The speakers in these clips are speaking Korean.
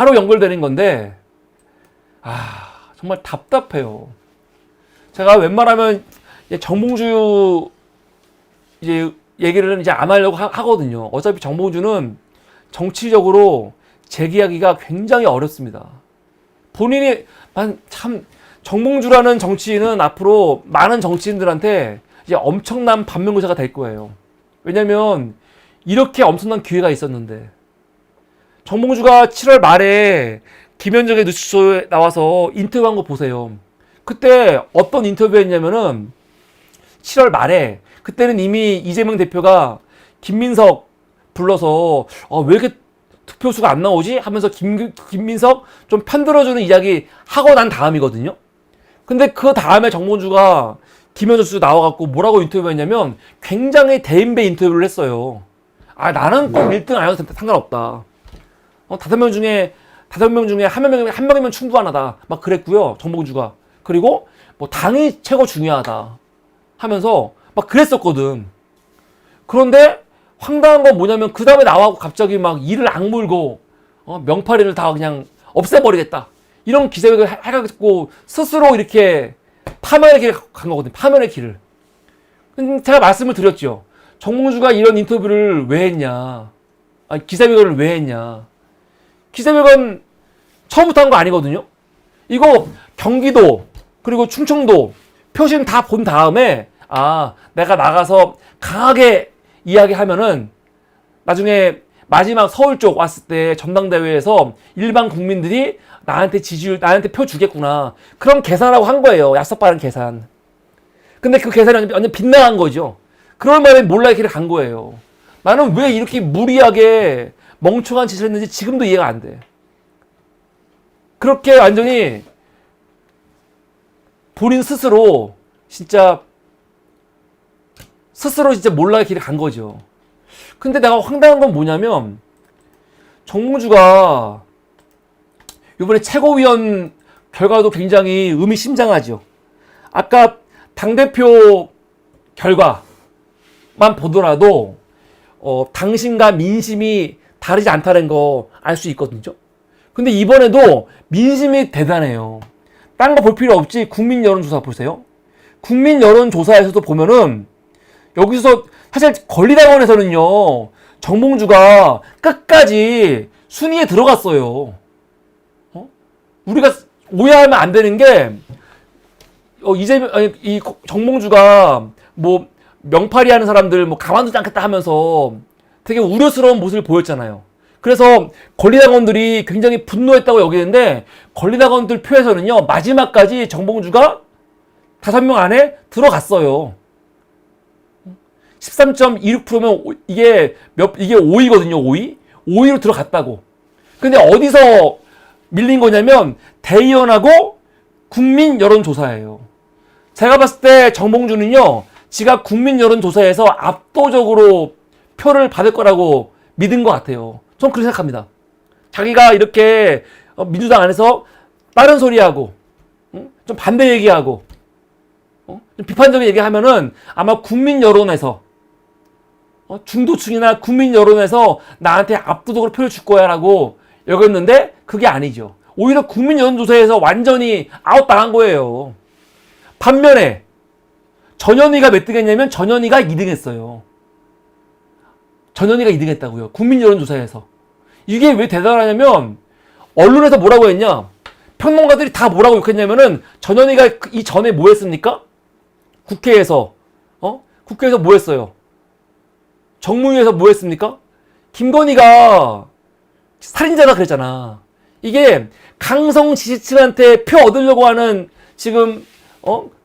바로 연결되는 건데, 정말 답답해요. 제가 웬만하면 정봉주 이제 얘기를 이제 안 하려고 하거든요. 어차피 정봉주는 정치적으로 재기하기가 굉장히 어렵습니다. 본인이 참 정봉주라는 정치인은 앞으로 많은 정치인들한테 이제 엄청난 반면교사가 될 거예요. 왜냐면 이렇게 엄청난 기회가 있었는데, 정봉주가 7월 말에 김현정의 뉴스쇼에 나와서 인터뷰한 거 보세요. 그때 어떤 인터뷰였냐면은 7월 말에, 그때는 이미 이재명 대표가 김민석 불러서 왜 이렇게 투표수가 안 나오지? 하면서 김민석 좀 편들어주는 이야기 하고 난 다음이거든요. 근데 그 다음에 정봉주가 김현정 씨 나와갖고 뭐라고 인터뷰했냐면 굉장히 대인배 인터뷰를 했어요. 나는 꼭 1등 안 해도 상관없다. 5명 중에 한 명이면 충분하다. 막 그랬고요, 정봉주가. 그리고 뭐 당이 최고 중요하다 하면서 막 그랬었거든. 그런데 황당한 건 뭐냐면 그 다음에 나와고 갑자기 막 이를 악물고 명파리를 다 그냥 없애버리겠다, 이런 기자회견을 해가지고 스스로 이렇게 파면의 길을 간 거거든요. 파면의 길을. 제가 말씀을 드렸죠. 정봉주가 이런 인터뷰를 왜 했냐, 기자회견을 왜 했냐. 기자회견 처음부터 한 거 아니거든요. 이거 경기도 그리고 충청도 표심 다 본 다음에 내가 나가서 강하게 이야기하면은 나중에 마지막 서울 쪽 왔을 때 전당대회에서 일반 국민들이 나한테 표 주겠구나, 그런 계산하고 한 거예요. 야섭빠른 계산. 근데 그 계산이 완전 빗나간 거죠. 그럴 만에 몰라의 길을 간 거예요. 나는 왜 이렇게 무리하게 멍청한 짓을 했는지 지금도 이해가 안 돼. 그렇게 완전히 본인 스스로 진짜 몰라의 길을 간 거죠. 근데 내가 황당한 건 뭐냐면 정봉주가 이번에 최고위원 결과도 굉장히 의미심장하죠. 아까 당대표 결과만 보더라도 당신과 민심이 다르지 않다는 거 알 수 있거든요. 근데 이번에도 민심이 대단해요. 딴 거 볼 필요 없지. 국민 여론조사 보세요. 국민 여론조사에서도 보면은 여기서 사실 권리당원에서는요, 정봉주가 끝까지 순위에 들어갔어요. 우리가 오해하면 안 되는 게 이 정봉주가 뭐 명파리 하는 사람들 뭐 가만두지 않겠다 하면서 되게 우려스러운 모습을 보였잖아요. 그래서 권리당원들이 굉장히 분노했다고 여기는데, 권리당원들 표에서는요, 마지막까지 정봉주가 5명 안에 들어갔어요. 13.26%면 이게 5위거든요, 5위? 5위로 들어갔다고. 근데 어디서 밀린 거냐면 대의원하고 국민 여론조사예요. 제가 봤을 때 정봉주는요, 지가 국민 여론조사에서 압도적으로 표를 받을 거라고 믿은 것 같아요. 전 그렇게 생각합니다. 자기가 이렇게 민주당 안에서 다른 소리하고 좀 반대 얘기하고 좀 비판적인 얘기하면은 아마 국민 여론에서 중도층이나 국민 여론에서 나한테 압도적으로 표를 줄 거야 라고 여겼는데 그게 아니죠. 오히려 국민 여론조사에서 완전히 아웃당한 거예요. 반면에 전현희가 몇 등 했냐면 전현희가 2등 했어요. 전현희가 2등 했다고요. 국민 여론조사에서. 이게 왜 대단하냐면 언론에서 뭐라고 했냐, 평론가들이 다 뭐라고 욕했냐면은 전현희가 이 전에 뭐 했습니까? 국회에서 뭐 했어요? 정무위에서 뭐 했습니까? 김건희가 살인자다 그랬잖아. 이게 강성 지지층한테 표 얻으려고 하는 지금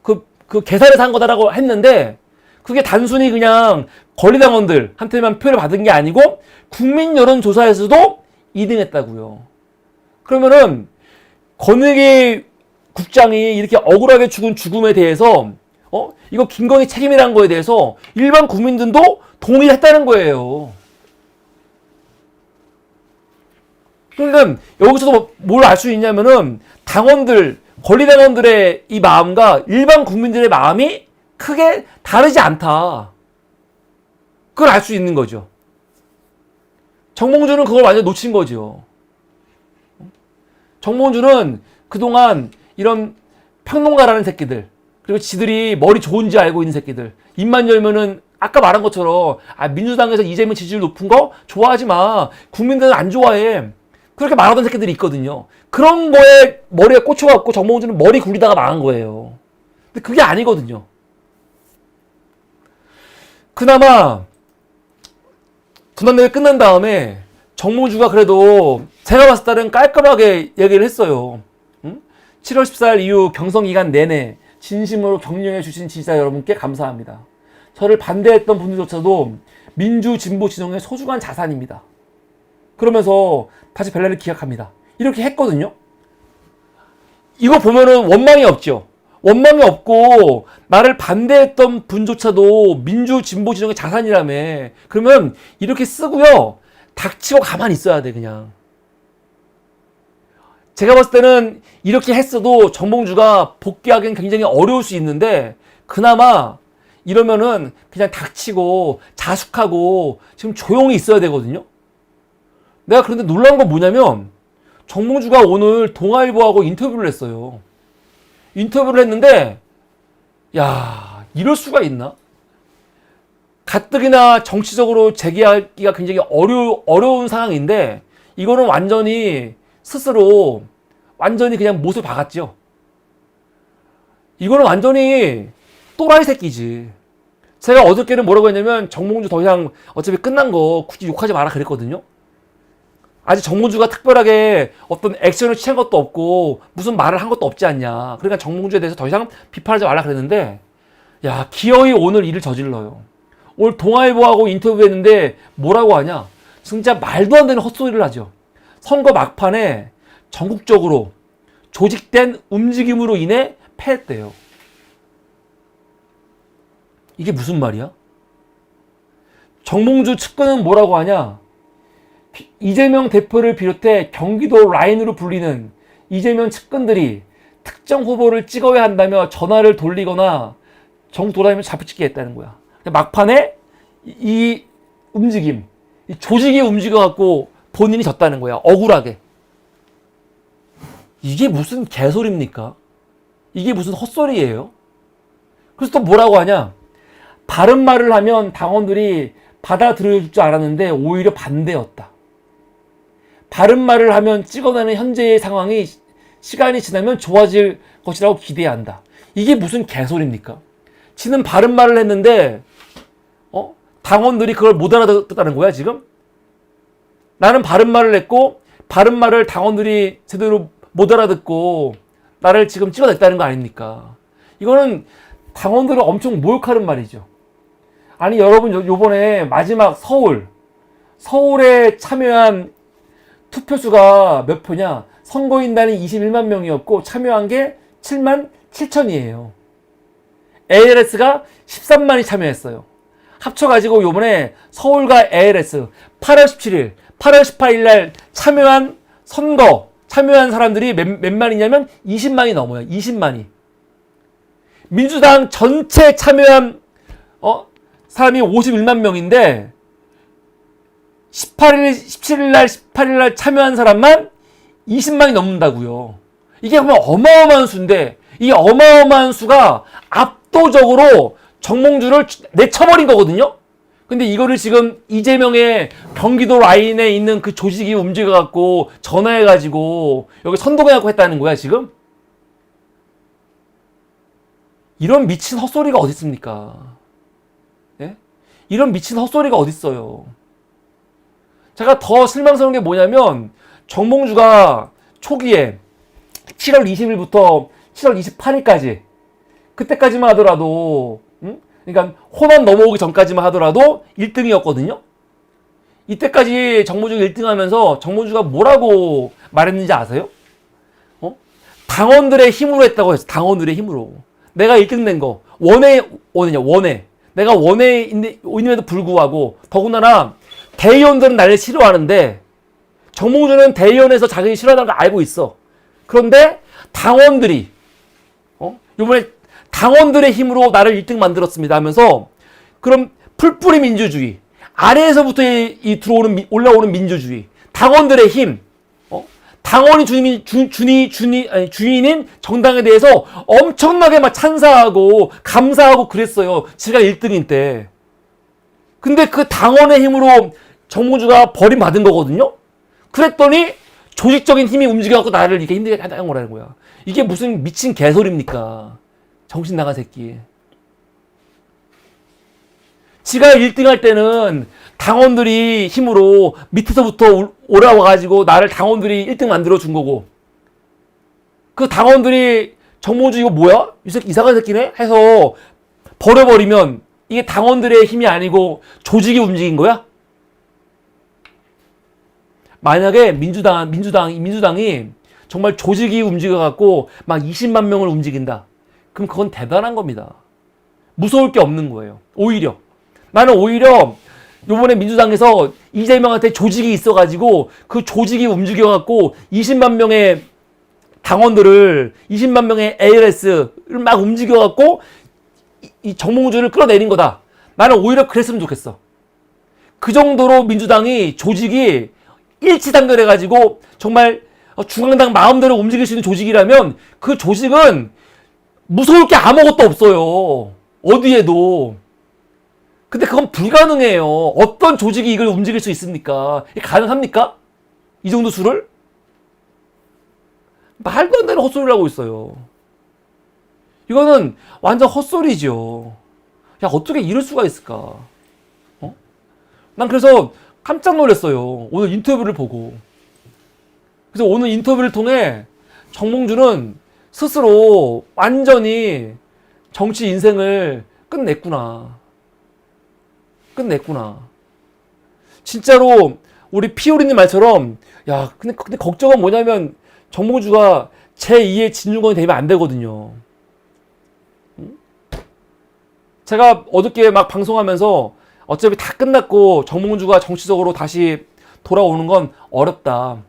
그 계산에서 한 거다라고 했는데, 그게 단순히 그냥 권리당원들한테만 표를 받은 게 아니고 국민 여론조사에서도 2등 했다고요. 그러면은 권익위 국장이 이렇게 억울하게 죽은 죽음에 대해서 이거 김건희 책임이라는 거에 대해서 일반 국민들도 동의를 했다는 거예요. 그러니까 여기서도 뭘 알 수 있냐면은 권리당원들의 이 마음과 일반 국민들의 마음이 크게 다르지 않다. 그걸 알 수 있는 거죠. 정봉주는 그걸 완전 놓친 거죠. 정몽주는 그동안 이런 평론가라는 새끼들, 그리고 지들이 머리 좋은지 알고 있는 새끼들, 입만 열면은 아까 말한 것처럼 민주당에서 이재명 지지율 높은 거 좋아하지 마, 국민들은 안 좋아해, 그렇게 말하던 새끼들이 있거든요. 그런 거에 머리에 꽂혀갖고 정몽주는 머리 굴리다가 망한 거예요. 근데 그게 아니거든요. 그나마 분한대회 끝난 다음에 정몽주가 그래도 제가 봤을 때는 깔끔하게 얘기를 했어요. 7월 14일 이후 경선기간 내내 진심으로 격려해 주신 지지자 여러분께 감사합니다. 저를 반대했던 분들조차도 민주 진보 진영의 소중한 자산입니다. 그러면서 다시 벨라를 기약합니다. 이렇게 했거든요. 이거 보면은 원망이 없죠. 원망이 없고 나를 반대했던 분조차도 민주 진보 진영의 자산이라며. 그러면 이렇게 쓰고요, 닥치고 가만히 있어야 돼. 그냥 제가 봤을 때는 이렇게 했어도 정몽주가 복귀하기는 굉장히 어려울 수 있는데, 그나마 이러면은 그냥 닥치고 자숙하고 지금 조용히 있어야 되거든요. 내가 그런데 놀라운 건 뭐냐면, 정몽주가 오늘 동아일보하고 인터뷰를 했어요. 인터뷰를 했는데, 야, 이럴 수가 있나? 가뜩이나 정치적으로 재기하기가 굉장히 어려운 상황인데, 이거는 완전히 스스로 완전히 그냥 못을 박았죠. 이거는 완전히 또라이 새끼지. 제가 어저께는 뭐라고 했냐면, 정몽주 더 이상 어차피 끝난 거 굳이 욕하지 마라 그랬거든요. 아직 정몽주가 특별하게 어떤 액션을 취한 것도 없고 무슨 말을 한 것도 없지 않냐. 그러니까 정몽주에 대해서 더 이상 비판하지 말라 그랬는데, 야, 기어이 오늘 일을 저질러요. 오늘 동아일보하고 인터뷰했는데 뭐라고 하냐. 진짜 말도 안 되는 헛소리를 하죠. 선거 막판에 전국적으로 조직된 움직임으로 인해 패했대요. 이게 무슨 말이야? 정몽주 측근은 뭐라고 하냐. 이재명 대표를 비롯해 경기도 라인으로 불리는 이재명 측근들이 특정 후보를 찍어야 한다며 전화를 돌리거나 전국 돌아다니며 잡아찍게 했다는 거야. 막판에 이 움직임, 이 조직이 움직여갖고 본인이 졌다는 거야. 억울하게. 이게 무슨 개소리입니까? 이게 무슨 헛소리예요? 그래서 또 뭐라고 하냐. 바른 말을 하면 당원들이 받아들여줄 줄 알았는데 오히려 반대였다. 바른 말을 하면 찍어내는 현재의 상황이 시간이 지나면 좋아질 것이라고 기대한다. 이게 무슨 개소리입니까? 지는 바른 말을 했는데 당원들이 그걸 못 알아듣었다는 거야 지금? 나는 바른 말을 했고 바른 말을 당원들이 제대로 못 알아듣고 나를 지금 찍어냈다는 거 아닙니까? 이거는 당원들을 엄청 모욕하는 말이죠. 아니 여러분, 요번에 마지막 서울에 참여한 투표수가 몇 표냐? 선거인단이 21만 명이었고 참여한 게 7만 7천이에요. ALS가 13만이 참여했어요. 합쳐가지고 요번에 서울과 ALS 8월 17일, 8월 18일 날 참여한 사람들이 몇 만이냐면 20만이 넘어요. 20만이. 민주당 전체 참여한 사람이 51만 명인데 17일 날, 18일 날 참여한 사람만 20만이 넘는다고요. 이게 그러면 어마어마한 수인데, 이 어마어마한 수가 압도적으로 정몽주를 내쳐버린 거거든요. 근데 이거를 지금 이재명의 경기도 라인에 있는 그 조직이 움직여갖고 전화해가지고 여기 선동해갖고 했다는 거야 지금? 이런 미친 헛소리가 어디 있습니까? 예? 이런 미친 헛소리가 어디 있어요? 제가 더 실망스러운 게 뭐냐면, 정몽주가 초기에 7월 20일부터 7월 28일까지 그때까지만 하더라도 그러니까 호남 넘어오기 전까지만 하더라도 1등이었거든요. 이때까지 정몽주가 1등 하면서 정몽주가 뭐라고 말했는지 아세요? 당원들의 힘으로 했다고 했어. 당원들의 힘으로. 내가 1등 낸 거. 원에. 내가 원에 있는데도 불구하고, 더군다나 대의원들은 나를 싫어하는데 정몽주는 대의원에서 자기가 싫어하는 걸 알고 있어. 그런데 당원들이 이번에 당원들의 힘으로 나를 1등 만들었습니다 하면서, 그럼 풀뿌리 민주주의, 아래에서부터 올라오는 민주주의, 당원들의 힘, 당원이 주인인 정당에 대해서 엄청나게 막 찬사하고 감사하고 그랬어요. 지가 1등인 때. 근데 그 당원의 힘으로 정몽주가 버림받은 거거든요. 그랬더니 조직적인 힘이 움직여갖고 나를 이렇게 힘들게 하는 거라는 거야. 이게 무슨 미친 개소리입니까? 정신 나간 새끼. 지가 1등 할 때는 당원들이 힘으로 밑에서부터 올라와가지고 나를 당원들이 1등 만들어준 거고, 그 당원들이 정몽주 이거 뭐야? 이 새끼 이상한 새끼네? 해서 버려버리면 이게 당원들의 힘이 아니고 조직이 움직인 거야? 만약에 민주당이 정말 조직이 움직여갖고 막 20만 명을 움직인다. 그럼 그건 대단한 겁니다. 무서울 게 없는 거예요. 나는 오히려 요번에 민주당에서 이재명한테 조직이 있어가지고 그 조직이 움직여갖고 20만 명의 당원들을 20만 명의 ALS를 막 움직여갖고 이 정몽주를 끌어내린 거다. 나는 오히려 그랬으면 좋겠어. 그 정도로 민주당이 조직이 일치단결해가지고 정말 중앙당 마음대로 움직일 수 있는 조직이라면 그 조직은 무서울 게 아무것도 없어요. 어디에도. 근데 그건 불가능해요. 어떤 조직이 이걸 움직일 수 있습니까? 이게 가능합니까? 이 정도 수를? 말도 안 되는 헛소리를 하고 있어요. 이거는 완전 헛소리죠. 야, 어떻게 이럴 수가 있을까? 난 그래서 깜짝 놀랐어요. 오늘 인터뷰를 보고. 그래서 오늘 인터뷰를 통해 정몽주는 스스로 완전히 정치 인생을 끝냈구나. 진짜로 우리 피오리님 말처럼, 야, 근데 걱정은 뭐냐면 정몽주가 제2의 진중권이 되면 안 되거든요. 제가 어저께 막 방송하면서 어차피 다 끝났고 정몽주가 정치적으로 다시 돌아오는 건 어렵다.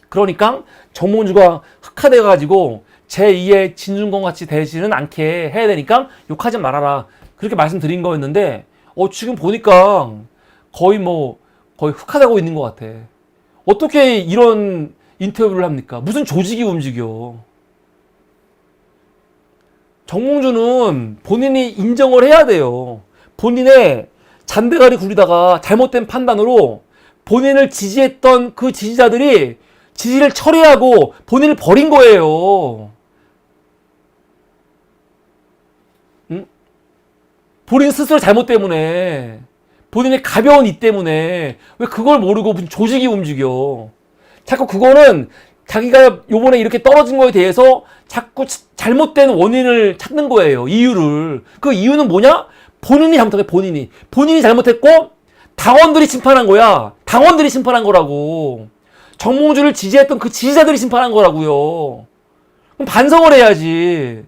그러니까 정몽주가 흑화돼가지고 제2의 진중권 같이 되지는 않게 해야 되니까 욕하지 말아라. 그렇게 말씀드린 거였는데 지금 보니까 거의 흑화되고 있는 것 같아. 어떻게 이런 인터뷰를 합니까? 무슨 조직이 움직여. 정몽주는 본인이 인정을 해야 돼요. 본인의 잔대가리 굴리다가 잘못된 판단으로 본인을 지지했던 그 지지자들이 지지를 철회하고 본인을 버린 거예요. 응? 본인 스스로 잘못 때문에, 본인의 가벼운 이 때문에 왜 그걸 모르고 무슨 조직이 움직여. 자꾸 그거는 자기가 요번에 이렇게 떨어진 거에 대해서 자꾸 잘못된 원인을 찾는 거예요. 이유를. 그 이유는 뭐냐? 본인이 잘못한 거야. 본인이 잘못했고 당원들이 심판한 거야. 당원들이 심판한 거라고. 정몽주를 지지했던 그 지지자들이 심판한 거라고요. 그럼 반성을 해야지.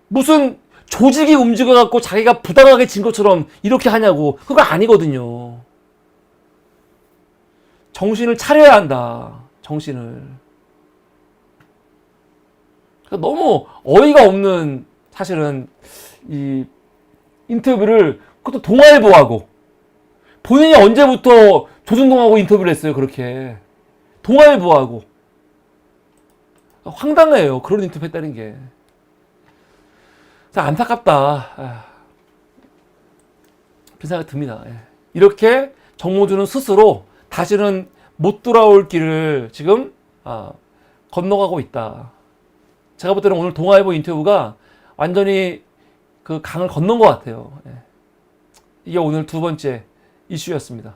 무슨 조직이 움직여갖고 자기가 부당하게 진 것처럼 이렇게 하냐고. 그거 아니거든요. 정신을 차려야 한다. 정신을. 너무 어이가 없는, 사실은 이 인터뷰를, 그것도 동아일보하고, 본인이 언제부터 조중동하고 인터뷰를 했어요. 그렇게 동아일보하고. 황당해요. 그런 인터뷰 했다는 게. 안타깝다. 그런 생각이 듭니다. 이렇게 정몽주는 스스로 다시는 못 돌아올 길을 지금 건너가고 있다. 제가 볼 때는 오늘 동아일보 인터뷰가 완전히 그 강을 건넌 것 같아요. 이게 오늘 두 번째 이슈였습니다.